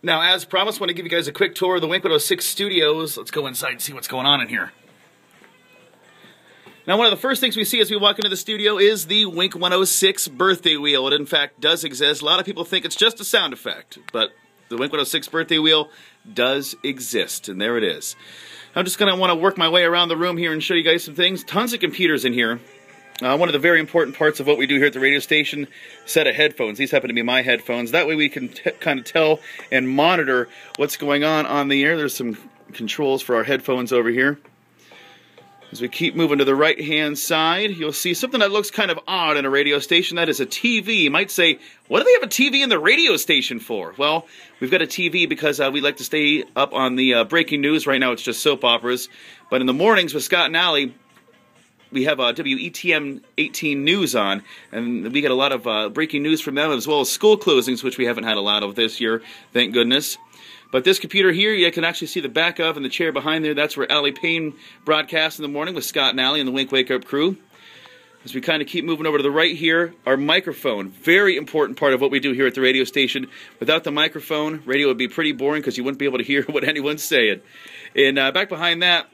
Now, as promised, I want to give you guys a quick tour of the Wink 106 studios. Let's go inside and see what's going on in here. Now, one of the first things we see as we walk into the studio is the Wink 106 birthday wheel. It, in fact, does exist. A lot of people think it's just a sound effect, but the Wink 106 birthday wheel does exist, and there it is. I'm just going to want to work my way around the room here and show you guys some things. Tons of computers in here. One of the very important parts of what we do here at the radio station, set of headphones. These happen to be my headphones. That way we can kind of tell and monitor what's going on the air. There's some controls for our headphones over here. As we keep moving to the right-hand side, you'll see something that looks kind of odd in a radio station. That is a TV. You might say, what do they have a TV in the radio station for? Well, we've got a TV because we like to stay up on the breaking news. Right now it's just soap operas. But in the mornings with Scott and Allie, we have WETM 18 News on, and we get a lot of breaking news from them, as well as school closings, which we haven't had a lot of this year, thank goodness. But this computer here, you can actually see the back of, and the chair behind there, that's where Allie Payne broadcasts in the morning with Scott and Allie and the Wink Wake Up crew. As we kind of keep moving over to the right here, our microphone, very important part of what we do here at the radio station. Without the microphone, radio would be pretty boring because you wouldn't be able to hear what anyone's saying. And back behind that,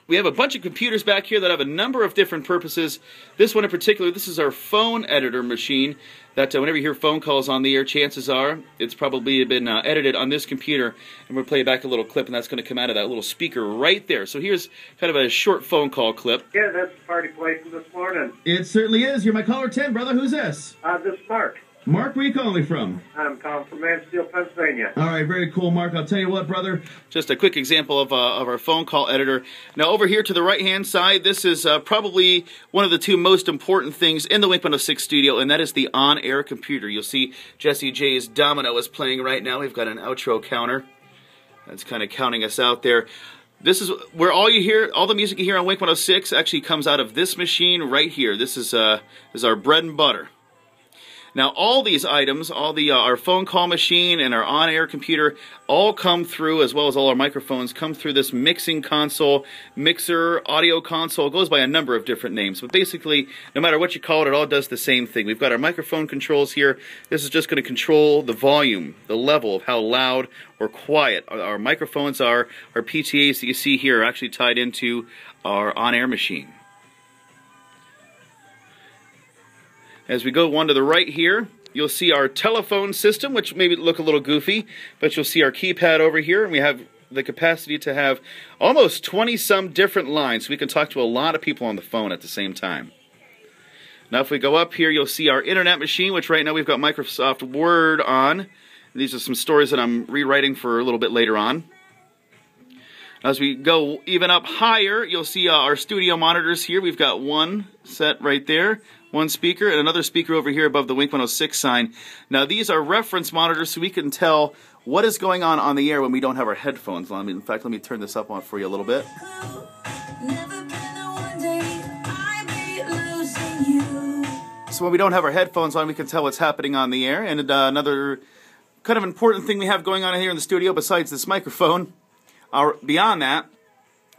we have a bunch of computers back here that have a number of different purposes. This one in particular, this is our phone editor machine that whenever you hear phone calls on the air, chances are it's probably been edited on this computer. And we'll play back a little clip, and that's going to come out of that little speaker right there. So here's kind of a short phone call clip. Yeah, that's the party place this morning. It certainly is. You're my caller 10, brother. Who's this? This is Mark. Mark, where are you calling me from? I'm calling from Mansfield, Pennsylvania. All right, very cool, Mark. I'll tell you what, brother. Just a quick example of our phone call editor. Now, over here to the right-hand side, this is probably one of the two most important things in the Wink 106 studio, and that is the on-air computer. You'll see Jesse J's Domino is playing right now. We've got an outro counter that's kind of counting us out there. This is where all the music you hear on Wink 106 actually comes out of this machine right here. This is our bread and butter. Now, all these items, our phone call machine and our on-air computer, all come through, as well as all our microphones, come through this mixing console, mixer, audio console. It goes by a number of different names. But basically, no matter what you call it, it all does the same thing. We've got our microphone controls here. This is just going to control the volume, the level of how loud or quiet our microphones are. Our PTAs that you see here are actually tied into our on-air machine. As we go one to the right here, you'll see our telephone system, which may look a little goofy, but you'll see our keypad over here, and we have the capacity to have almost 20-some different lines, so we can talk to a lot of people on the phone at the same time. Now if we go up here, you'll see our internet machine, which right now we've got Microsoft Word on. These are some stories that I'm rewriting for a little bit later on. As we go even up higher, you'll see our studio monitors here. We've got one set right there, one speaker, and another speaker over here above the Wink 106 sign. Now these are reference monitors, so we can tell what is going on the air when we don't have our headphones on. In fact, let me turn this up on for you a little bit. So when we don't have our headphones on, we can tell what's happening on the air. And another kind of important thing we have going on here in the studio, besides this microphone, beyond that,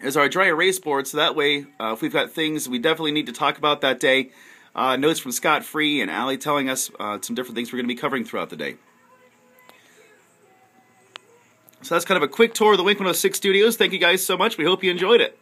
is our dry erase board, so that way, if we've got things we definitely need to talk about that day, notes from Scott Free and Allie telling us some different things we're going to be covering throughout the day. So that's kind of a quick tour of the Wink 106 studios. Thank you guys so much. We hope you enjoyed it.